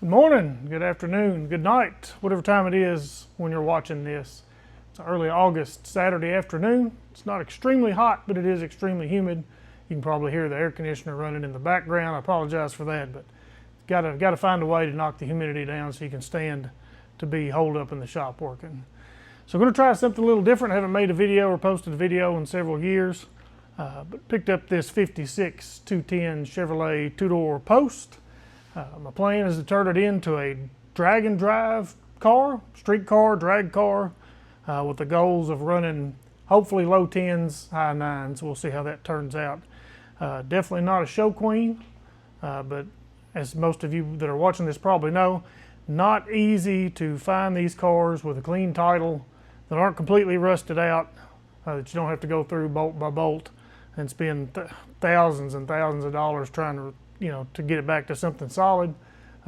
Good morning, good afternoon, good night, whatever time it is when you're watching this. It's early August, Saturday afternoon. It's not extremely hot, but it is extremely humid. You can probably hear the air conditioner running in the background. I apologize for that, but gotta find a way to knock the humidity down so you can stand to be holed up in the shop working. So I'm going to try something a little different. I haven't made a video or posted a video in several years, but picked up this 56 210 Chevrolet two-door Post. My plan is to turn it into a drag-and-drive car, street car, drag car, with the goals of running hopefully low 10s, high 9s. We'll see how that turns out. Definitely not a show queen, but as most of you that are watching this probably know, not easy to find these cars with a clean title that aren't completely rusted out, that you don't have to go through bolt by bolt and spend thousands and thousands of dollars trying to to get it back to something solid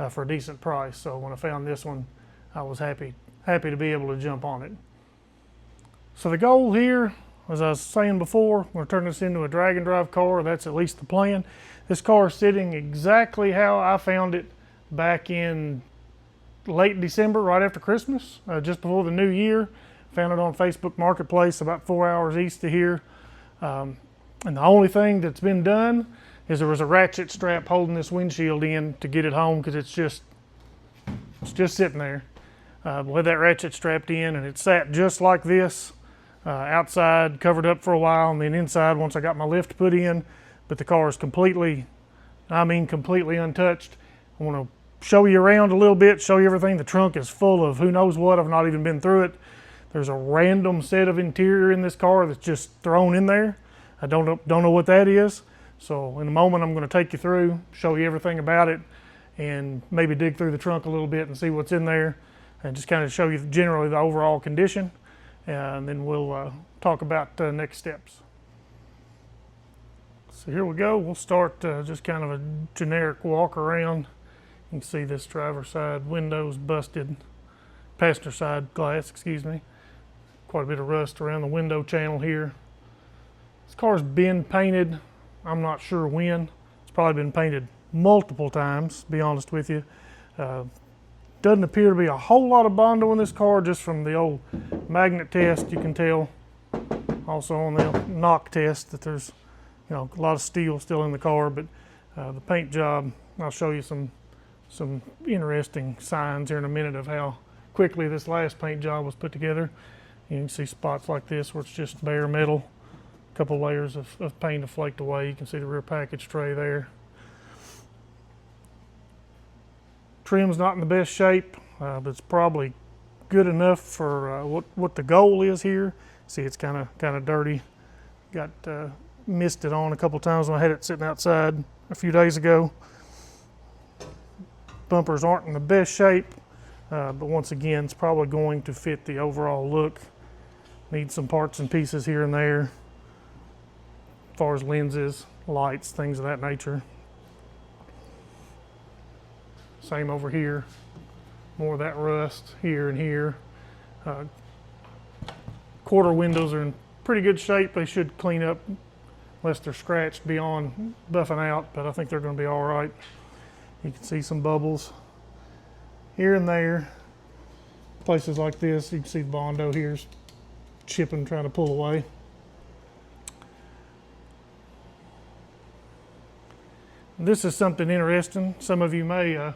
for a decent price. So when I found this one, I was happy to be able to jump on it. So the goal here, as I was saying before, we're going to turn this into a drag and drive car. That's at least the plan. This car is sitting exactly how I found it back in late December, right after Christmas, just before the new year. Found it on Facebook Marketplace about 4 hours east of here. And the only thing that's been done is there was a ratchet strap holding this windshield in to get it home, because it's just sitting there. We had that ratchet strapped in, and it sat just like this, outside, covered up for a while, and then inside once I got my lift put in. But the car is completely untouched. I want to show you around a little bit, show you everything. The trunk is full of who knows what. I've not even been through it. There's a random set of interior in this car that's just thrown in there. I don't know what that is. So in a moment, I'm going to take you through, show you everything about it, and maybe dig through the trunk a little bit and see what's in there, and just kind of show you generally the overall condition, and then we'll talk about next steps. So here we go. We'll start just kind of a generic walk around. You can see this driver's side window's busted, passenger side glass, excuse me. Quite a bit of rust around the window channel here. This car's been painted. I'm not sure when. It's probably been painted multiple times, to be honest with you. Doesn't appear to be a whole lot of Bondo in this car, just from the old magnet test. You can tell also on the knock test that there's a lot of steel still in the car, but the paint job, I'll show you some interesting signs here in a minute of how quickly this last paint job was put together. You can see spots like this where it's just bare metal. Couple layers of paint have flaked away. You can see the rear package tray there. Trim's not in the best shape, but it's probably good enough for what the goal is here. See, it's kind of dirty. Got misted on a couple times when I had it sitting outside a few days ago. Bumpers aren't in the best shape, but once again, it's probably going to fit the overall look. Need some parts and pieces here and there, as far as lenses, lights, things of that nature. Same over here. More of that rust here and here. Quarter windows are in pretty good shape. They should clean up unless they're scratched beyond buffing out, but I think they're going to be all right. You can see some bubbles here and there. Places like this, you can see the Bondo here's chipping, trying to pull away. This is something interesting. Some of you may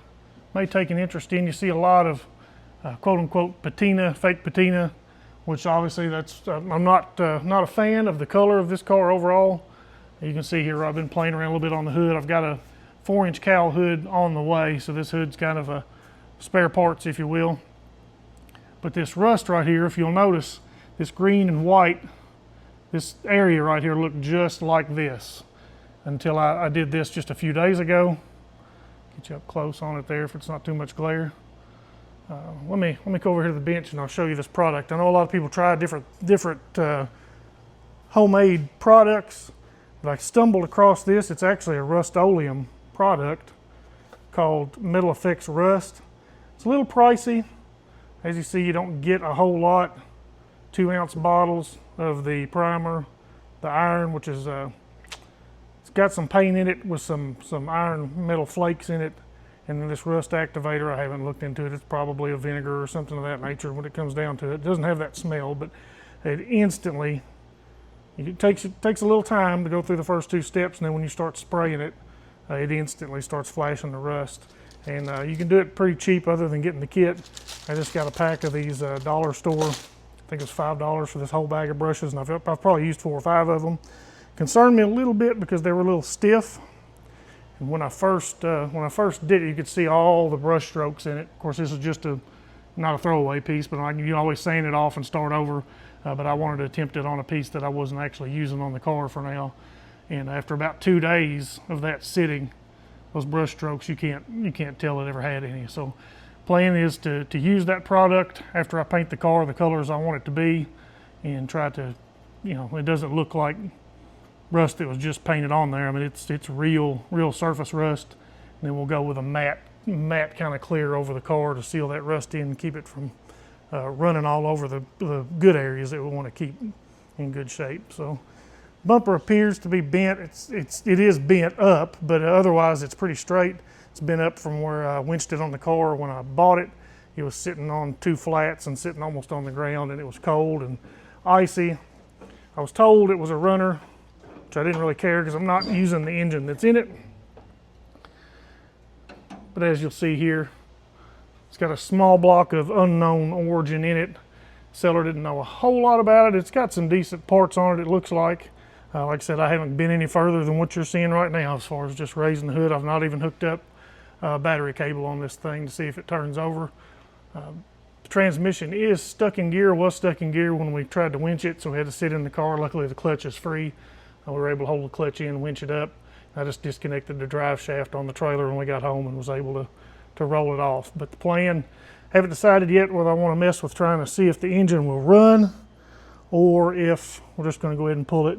take an interest in. You see a lot of quote-unquote patina, fake patina, which obviously that's I'm not a fan of the color of this car overall. You can see here I've been playing around a little bit on the hood. I've got a 4-inch cowl hood on the way, so this hood's kind of a spare parts, if you will. But this rust right here, if you'll notice, this green and white, this area right here looked just like this until I did this just a few days ago. Get you up close on it there if it's not too much glare. Let me go over here to the bench and I'll show you this product. I know a lot of people try different homemade products, but I stumbled across this. It's actually a Rust-Oleum product called Metal Effects Rust. It's a little pricey. As you see, you don't get a whole lot. 2-ounce bottles of the primer, the iron, which is it's got some paint in it with some iron metal flakes in it, And then this rust activator, I haven't looked into it. It's probably a vinegar or something of that nature when it comes down to it. It doesn't have that smell, but it instantly, it takes a little time to go through the first 2 steps, and then when you start spraying it, it instantly starts flashing the rust. And you can do it pretty cheap other than getting the kit. I just got a pack of these dollar store. I think it was $5 for this whole bag of brushes, and I've probably used 4 or 5 of them. Concerned me a little bit because they were a little stiff. And when I first did it, you could see all the brush strokes in it. Of course, this is just not a throwaway piece, but you can always sand it off and start over. But I wanted to attempt it on a piece that I wasn't actually using on the car for now. And after about 2 days of that sitting, those brush strokes, you can't tell it ever had any. So plan is to use that product after I paint the car the colors I want it to be, and try to, it doesn't look like rust that was just painted on there. I mean, it's real surface rust. And then we'll go with a matte kind of clear over the car to seal that rust in and keep it from running all over the good areas that we want to keep in good shape. So bumper appears to be bent. It is bent up, but otherwise it's pretty straight. It's been up from where I winched it on the car when I bought it. It was sitting on 2 flats and sitting almost on the ground, and it was cold and icy. I was told it was a runner, which I didn't really care because I'm not using the engine that's in it. But as you'll see here, it's got a small block of unknown origin in it. Seller didn't know a whole lot about it. It's got some decent parts on it, it looks like. Like I said, I haven't been any further than what you're seeing right now as far as just raising the hood. I've not even hooked up a battery cable on this thing to see if it turns over. The transmission is stuck in gear, was stuck in gear when we tried to winch it, so we had to sit in the car. Luckily the clutch is free. We were able to hold the clutch in, winch it up. I just disconnected the drive shaft on the trailer when we got home and was able to roll it off. But the plan, haven't decided yet whether I want to mess with trying to see if the engine will run, or if we're just going to go ahead and pull it,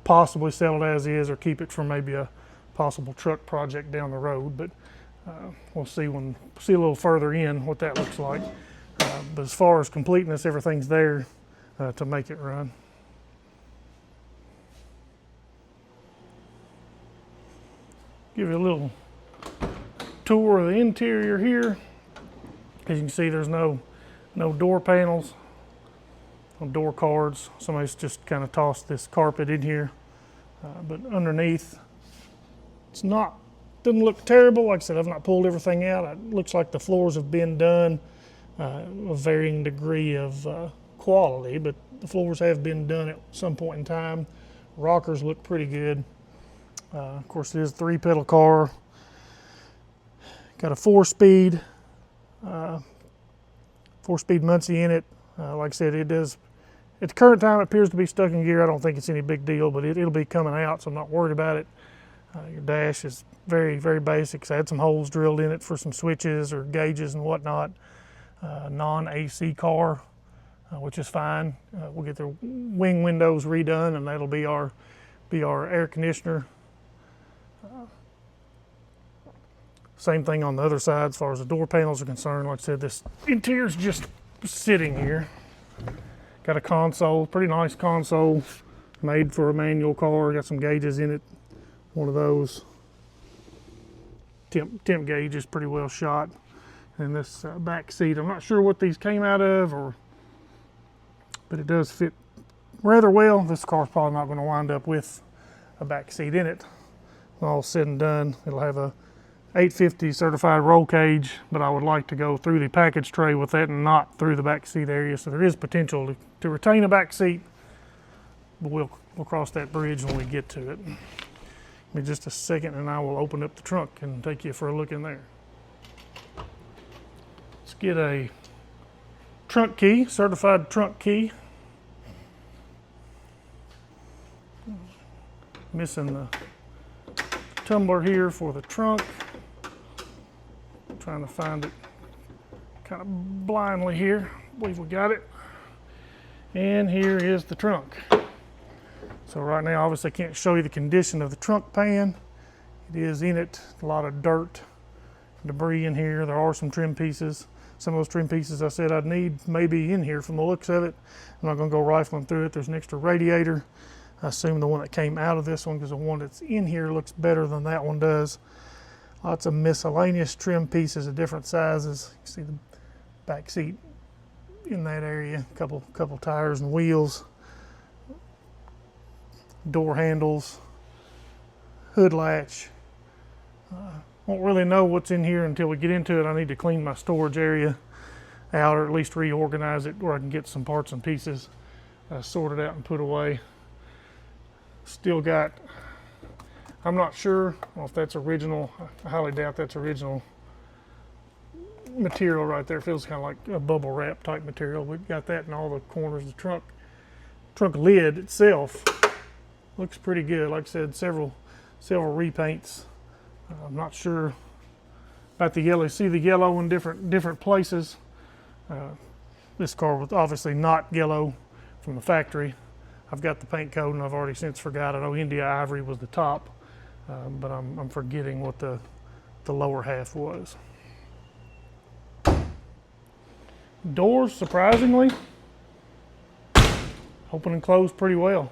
possibly sell it as is, or keep it for maybe a possible truck project down the road. But we'll see a little further in what that looks like. But as far as completeness, everything's there to make it run. Give you a little tour of the interior here. As you can see, there's no door panels, no door cards. Somebody's just kind of tossed this carpet in here. But underneath, doesn't look terrible. Like I said, I've not pulled everything out. It looks like the floors have been done, a varying degree of quality, but the floors have been done at some point in time. Rockers look pretty good. Of course, it is a 3-pedal car. Got a 4-speed Muncie in it. Like I said, it does, at the current time, it appears to be stuck in gear. I don't think it's any big deal, but it'll be coming out, so I'm not worried about it. Your dash is very, very basic. So I had some holes drilled in it for some switches or gauges and whatnot. Non-AC car, which is fine. We'll get the wing windows redone, and that'll be our air conditioner. Same thing on the other side as far as the door panels are concerned. Like I said, this interior is just sitting here. Got a console, pretty nice console, made for a manual car. Got some gauges in it. One of those. Temp gauge is pretty well shot. And this back seat, I'm not sure what these came out of, but it does fit rather well. This car's probably not going to wind up with a back seat in it. When all said and done, it'll have a 850 certified roll cage, but I would like to go through the package tray with that and not through the back seat area. So there is potential to retain a back seat, but we'll cross that bridge when we get to it. Give me just a second and I will open up the trunk and take you for a look in there. Let's get a trunk key, certified trunk key. Missing the tumbler here for the trunk. Trying to find it kind of blindly here. I believe we got it. And here is the trunk. So right now, obviously I can't show you the condition of the trunk pan. It is in it, a lot of dirt, debris in here. There are some trim pieces. Some of those trim pieces I said I'd need maybe in here from the looks of it. I'm not gonna go rifling through it. There's an extra radiator. I assume the one that came out of this one, because the one that's in here looks better than that one does. Lots of miscellaneous trim pieces of different sizes. You can see the back seat in that area, couple tires and wheels, door handles, hood latch. Won't really know what's in here until we get into it. I need to clean my storage area out, or at least reorganize it where I can get some parts and pieces sorted out and put away. Still got, I'm not sure if that's original. I highly doubt that's original material right there. It feels kind of like a bubble wrap type material. We've got that in all the corners of the trunk. Trunk lid itself looks pretty good. Like I said, several repaints. I'm not sure about the yellow. See the yellow in different places. This car was obviously not yellow from the factory. I've got the paint code and I've already since forgot. I know India Ivory was the top, but I'm forgetting what the lower half was. Doors, surprisingly, open and close pretty well.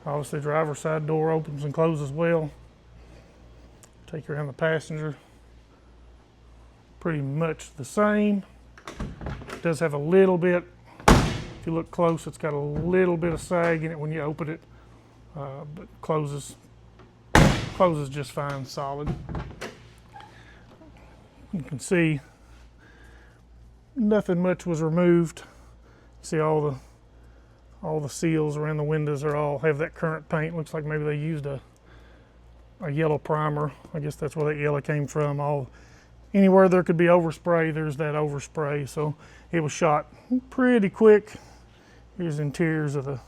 Obviously, driver's side door opens and closes well. Take you around the passenger. Pretty much the same. It does have a little bit, if you look close, it's got a little bit of sag in it when you open it, but closes just fine, solid. You can see nothing much was removed. See all the seals around the windows have that current paint. Looks like maybe they used a yellow primer. I guess that's where that yellow came from. Anywhere there could be overspray, there's that overspray. So it was shot pretty quick. Here's the interiors of the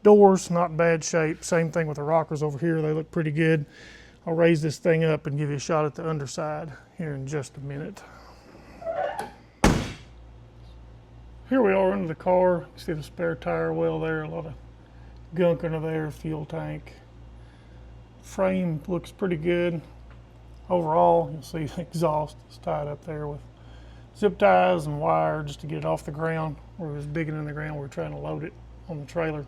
doors, not in bad shape. Same thing with the rockers over here. They look pretty good. I'll raise this thing up and give you a shot at the underside here in just a minute. Here we are under the car. You see the spare tire well there, a lot of gunk under there, fuel tank. Frame looks pretty good. Overall, you'll see the exhaust is tied up there with zip ties and wire just to get it off the ground. Where it was digging in the ground, we were trying to load it on the trailer.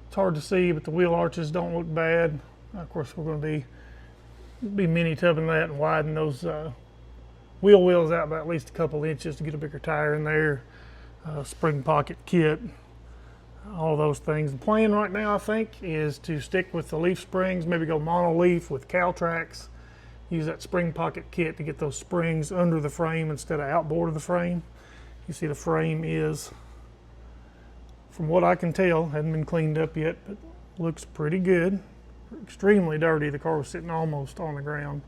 It's hard to see, but the wheel arches don't look bad. Of course, we're going to be mini tubbing that and widen those wheel wells out by at least a couple inches to get a bigger tire in there. Spring pocket kit, all those things. The plan right now, I think, is to stick with the leaf springs, maybe go mono leaf with cow tracks, use that spring pocket kit to get those springs under the frame instead of outboard of the frame. You see the frame is, from what I can tell, hadn't been cleaned up yet, but looks pretty good. Extremely dirty. The car was sitting almost on the ground,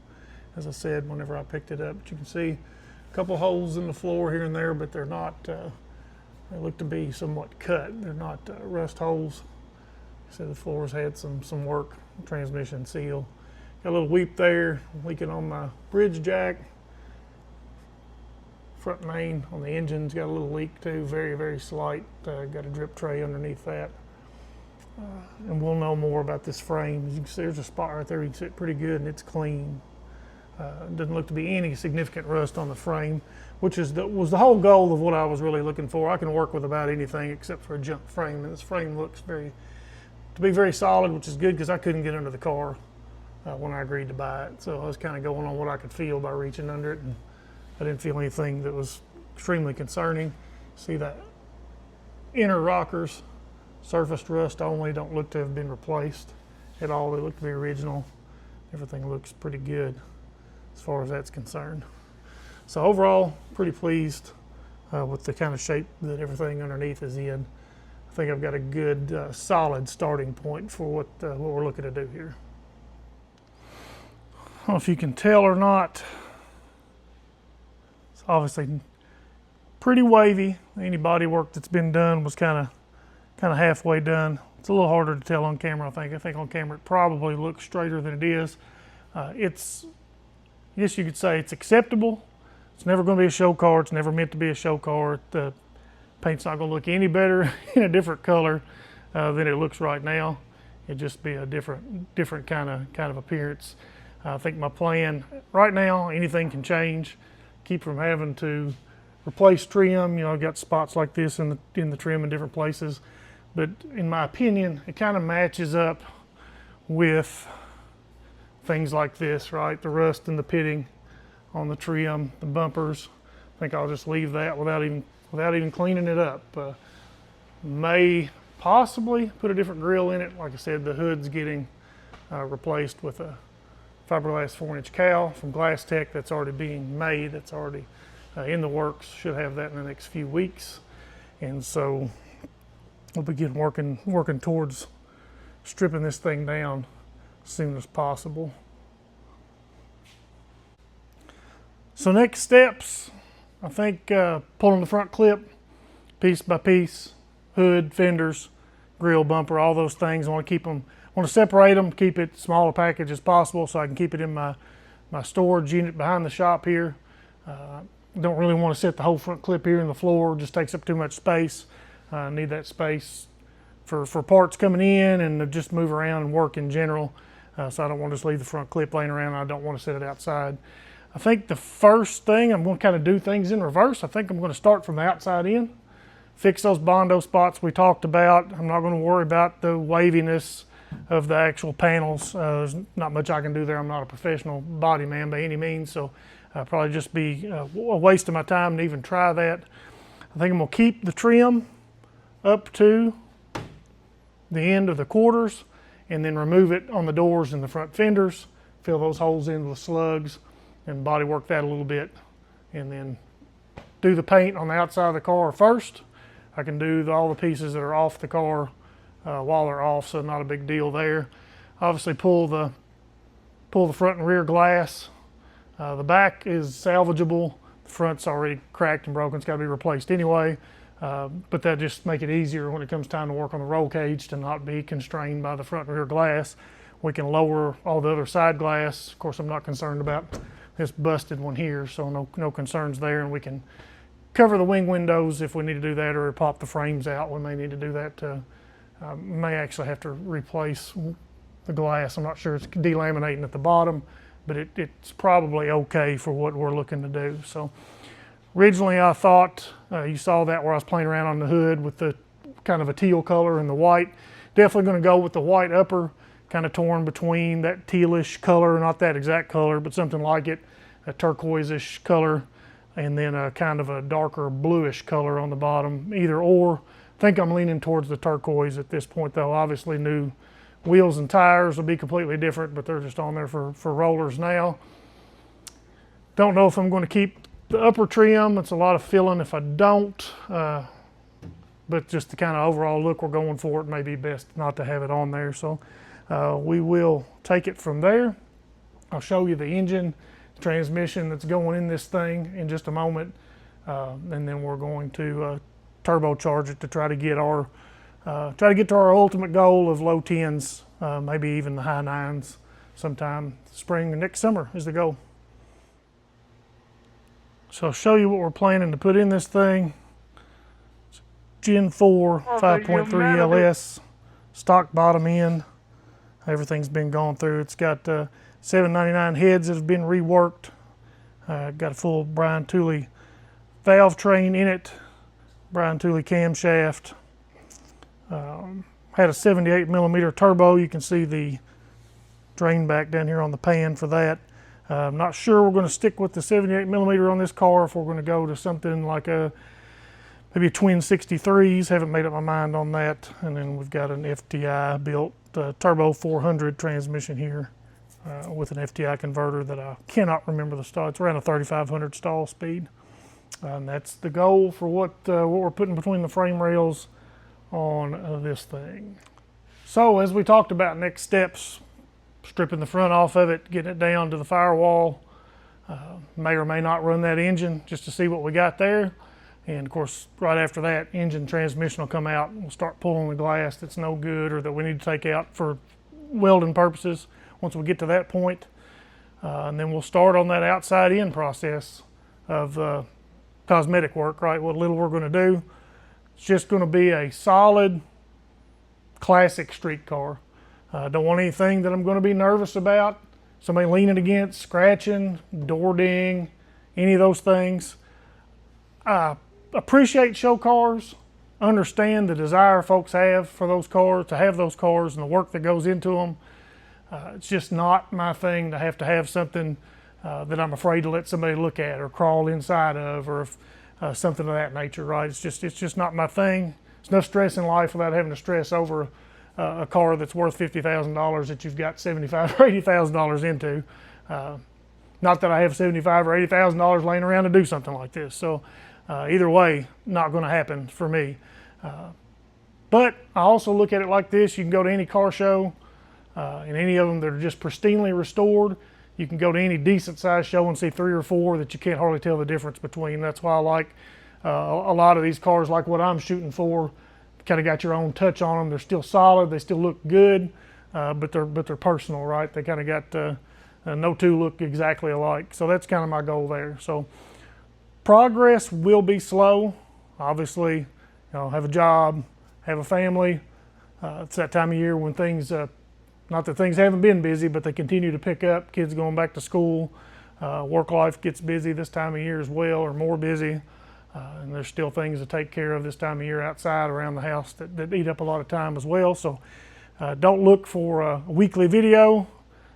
as I said, whenever I picked it up. But you can see a couple holes in the floor here and there, but they're not, they look to be somewhat cut. They're not rust holes. So the floor's had some work, transmission seal. Got a little weep there, leaking on my bridge jack. Front main on the engine's got a little leak too, very, very slight. Got a drip tray underneath that. And we'll know more about this frame. As you can see, there's a spot right there you can see it pretty good, and it's clean. Doesn't look to be any significant rust on the frame, which was the whole goal of what I was really looking for. I can work with about anything except for a junk frame, and this frame looks to be very solid, which is good because I couldn't get under the car when I agreed to buy it. So I was kind of going on what I could feel by reaching under it, and I didn't feel anything that was extremely concerning. See that inner rockers, surfaced rust only, don't look to have been replaced at all. They look to be original. Everything looks pretty good as far as that's concerned. So overall, pretty pleased with the kind of shape that everything underneath is in. I think I've got a good, solid starting point for what we're looking to do here. I don't know if you can tell or not. It's obviously pretty wavy. Any body work that's been done was kind of halfway done. It's a little harder to tell on camera, I think. I think on camera it probably looks straighter than it is. I guess you could say it's acceptable. It's never going to be a show car. It's never meant to be a show car. The paint's not going to look any better in a different color than it looks right now. It'd just be a different kind of appearance. I think my plan right now, anything can change. Keep from having to replace trim. You know, I've got spots like this in the trim in different places. but in my opinion, it kind of matches up with things like this, right? The rust and the pitting on the trim, the bumpers. I think I'll just leave that without even cleaning it up. May possibly put a different grill in it. Like I said, the hood's getting replaced with a fiberglass 4-inch cowl from Glass Tech that's already being made. That's already in the works. Should have that in the next few weeks. And so we'll begin working towards stripping this thing down as soon as possible. So next steps, I think pulling the front clip piece by piece, hood, fenders, grill, bumper, all those things. I want to separate them, keep it smaller package as possible so I can keep it in my storage unit behind the shop here. Don't really want to set the whole front clip here in the floor, it just takes up too much space. I need that space for parts coming in and to just move around and work in general. So I don't want to just leave the front clip laying around. I don't want to set it outside. I think the first thing, I'm going to kind of do things in reverse. I think I'm going to start from the outside in, fix those Bondo spots we talked about. I'm not going to worry about the waviness of the actual panels. There's not much I can do there. I'm not a professional body man by any means, so probably just be a waste of my time to even try that. I think I'm going to keep the trim up to the end of the quarters and then remove it on the doors and the front fenders, fill those holes in with slugs, and body work that a little bit, and then do the paint on the outside of the car first. I can do all the pieces that are off the car while they're off, so not a big deal there. Obviously pull the front and rear glass. The back is salvageable. The front's already cracked and broken. It's got to be replaced anyway, but that just make it easier when it comes time to work on the roll cage to not be constrained by the front and rear glass. We can lower all the other side glass. Of course, I'm not concerned about this busted one here, so no concerns there, and we can cover the wing windows if we need to do that, or pop the frames out. We may need to do that. May actually have to replace the glass. I'm not sure it's delaminating at the bottom, but it's probably okay for what we're looking to do. So originally I thought, you saw that where I was playing around on the hood with the kind of a teal color and the white. Definitely going to go with the white upper, kind of torn between that tealish color, not that exact color, but something like it, a turquoise-ish color, and then a kind of a darker bluish color on the bottom, either or. I think I'm leaning towards the turquoise at this point though. Obviously new wheels and tires will be completely different, but they're just on there for rollers now. Don't know if I'm going to keep the upper trim. It's a lot of filling if I don't, but just the kind of overall look we're going for, it may be best not to have it on there. So we will take it from there. I'll show you the engine, transmission that's going in this thing in just a moment, and then we're going to turbocharge it to try to get to our ultimate goal of low 10s, maybe even the high 9s sometime spring or next summer is the goal. So I'll show you what we're planning to put in this thing. It's Gen 4 5.3 LS, stock bottom end. Everything's been gone through. It's got 799 heads that have been reworked. Got a full Brian Tooley valve train in it, Brian Tooley camshaft. Had a 78 millimeter turbo. You can see the drain back down here on the pan for that. I'm not sure we're going to stick with the 78 millimeter on this car, if we're going to go to something like maybe a twin 63s. Haven't made up my mind on that. And then we've got an FTI built turbo 400 transmission here with an FTI converter that I cannot remember the stall. It's around a 3,500 stall speed. And that's the goal for what we're putting between the frame rails on this thing. So as we talked about, next steps, stripping the front off of it, getting it down to the firewall. May or may not run that engine just to see what we got there. And of course, right after that, engine transmission will come out and we'll start pulling the glass that's no good or that we need to take out for welding purposes once we get to that point. And then we'll start on that outside in process of cosmetic work, right? What little we're going to do. It's just going to be a solid classic street car. Don't want anything that I'm going to be nervous about. Somebody leaning against, scratching, door ding, any of those things. I appreciate show cars, understand the desire folks have for those cars, to have those cars and the work that goes into them. It's just not my thing to have something that I'm afraid to let somebody look at or crawl inside of, or something of that nature, right? It's just not my thing. There's enough stress in life without having to stress over a car that's worth $50,000 that you've got $75,000 or $80,000 into. Not that I have $75,000 or $80,000 laying around to do something like this. So either way, not going to happen for me. But I also look at it like this. You can go to any car show, and any of them that are just pristinely restored. You can go to any decent sized show and see 3 or 4 that you can't hardly tell the difference between. That's why I like a lot of these cars, like what I'm shooting for. Kind of got your own touch on them. They're still solid. They still look good, but they're personal, right? They kind of got no two look exactly alike. So that's kind of my goal there. So progress will be slow. Obviously, have a job, have a family. It's that time of year when things, not that things haven't been busy, but they continue to pick up. Kids going back to school. Work life gets busy this time of year as well, or more busy. And there's still things to take care of this time of year outside around the house that eat up a lot of time as well. So don't look for a weekly video.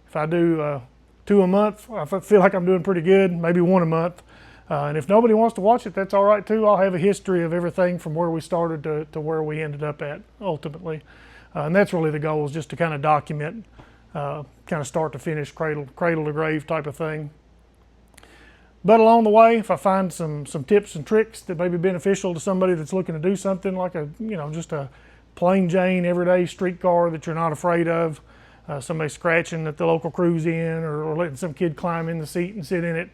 If I do 2 a month, I feel like I'm doing pretty good, maybe 1 a month. And if nobody wants to watch it, that's all right too. I'll have a history of everything from where we started to where we ended up at ultimately. And that's really the goal, is just to kind of document, kind of start to finish, cradle to grave type of thing. But along the way, if I find some tips and tricks that may be beneficial to somebody that's looking to do something like just a plain Jane everyday street car that you're not afraid of, somebody scratching at the local cruise in, or letting some kid climb in the seat and sit in it,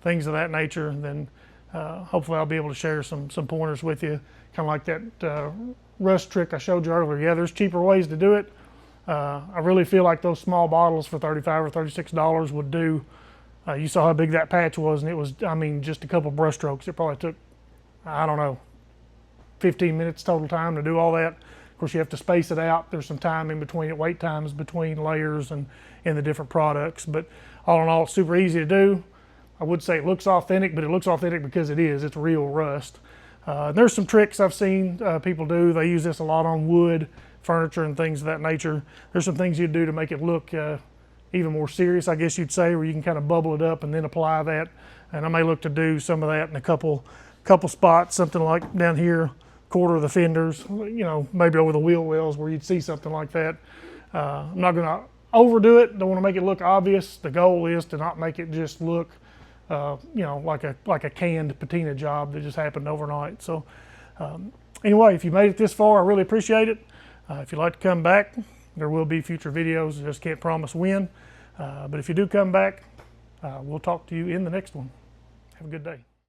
things of that nature, then hopefully I'll be able to share some pointers with you, kind of like that rust trick I showed you earlier. Yeah, there's cheaper ways to do it. I really feel like those small bottles for $35 or $36 would do. You saw how big that patch was, and it was, just a couple brush strokes. It probably took, 15 minutes total time to do all that. Of course, you have to space it out. There's some time in between it, wait times between layers and in the different products. But all in all, it's super easy to do. I would say it looks authentic, but it looks authentic because it is. It's real rust. There's some tricks I've seen people do. They use this a lot on wood, furniture, and things of that nature. There's some things you'd do to make it look even more serious, I guess you'd say, where you can kind of bubble it up and then apply that. And I may look to do some of that in a couple spots, something like down here, quarter of the fenders, maybe over the wheel wells where you'd see something like that. I'm not going to overdo it. Don't want to make it look obvious. The goal is to not make it just look, like a canned patina job that just happened overnight. So anyway, if you made it this far, I really appreciate it. If you'd like to come back, there will be future videos. I just can't promise when. But if you do come back, we'll talk to you in the next one. Have a good day.